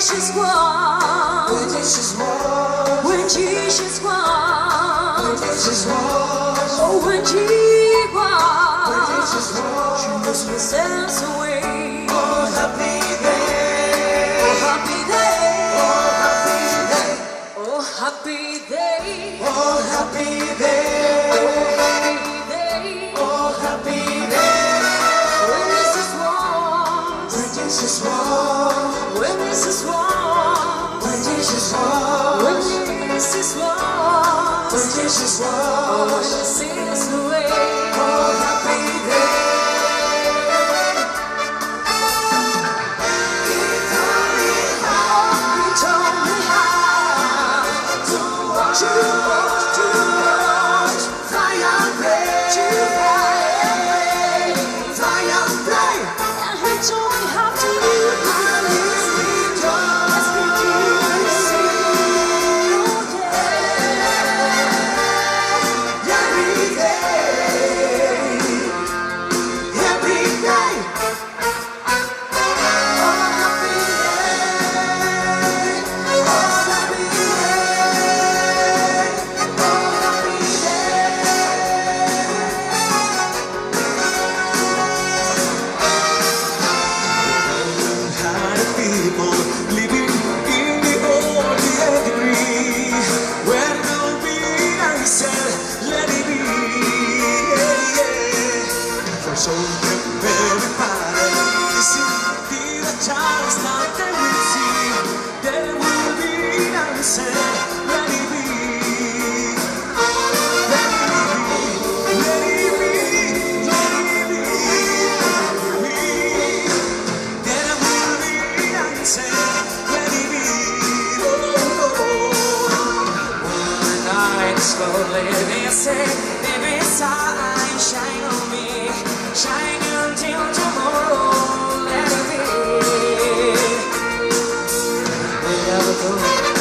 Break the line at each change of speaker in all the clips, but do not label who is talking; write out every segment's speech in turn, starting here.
Jesus walked, when Jesus walked, when Jesus walked, when Jesus walked, oh when Jesus walked, she must be sent away. Oh happy day, oh happy day, oh happy day, oh happy day, oh happy day, oh happy day, oh happy day. When Jesus walked, when Jesus walked, when Jesus walked, when Jesus walked, when Jesus walked, when Jesus walked, oh she sings away. Oh happy day. He told me how to watch you, to watch, fly and play, to fly and play. And he told me how to live my life. Let's be Jesus, every day, every day. Oh happy day, oh happy day, oh happy
Kind of people living in the ordinary degree, where no being answer, let it be. Yeah, yeah. For so very hard, you see, the child's not there will see, there will be an answer, let it be. Let it be, let it be, let it be, let it be. There will be an answer, let it be. Oh, one night slowly they say, baby, shine, shine on me, shine until tomorrow, let it be. They never go,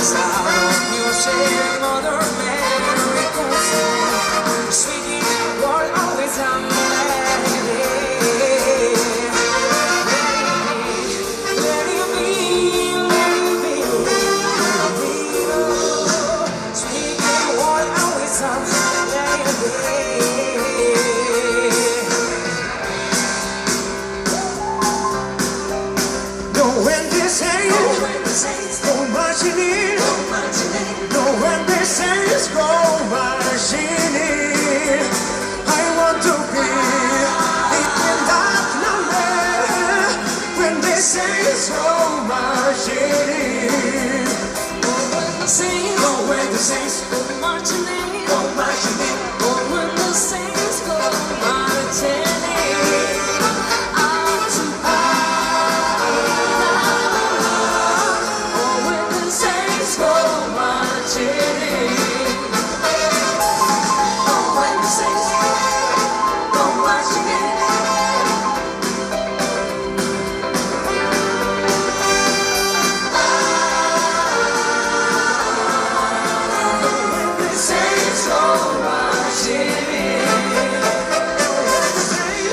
sound of music, Mother Mary goes on, sweet world always on, let it be. Let it be, let it be, let it be, oh, sweet world always on, let it be.
No when they say, go marching in, no when they say go marching in. I want to be in that number when they say go marching in. Go when the saints go marching in, go marching in. Go when the saints go marching in. Out to oh, when the saints go marching in. Oh, when the saints go marching in. When the saints go marching in.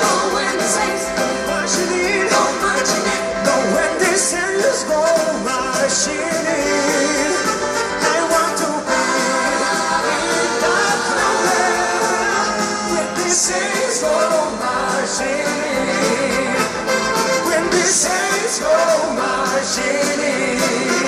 Oh, when the saints go marching in. Go marching in. No, when the saints go marching in. I want to be in that number when the saints go marching in. When the saints go marching in.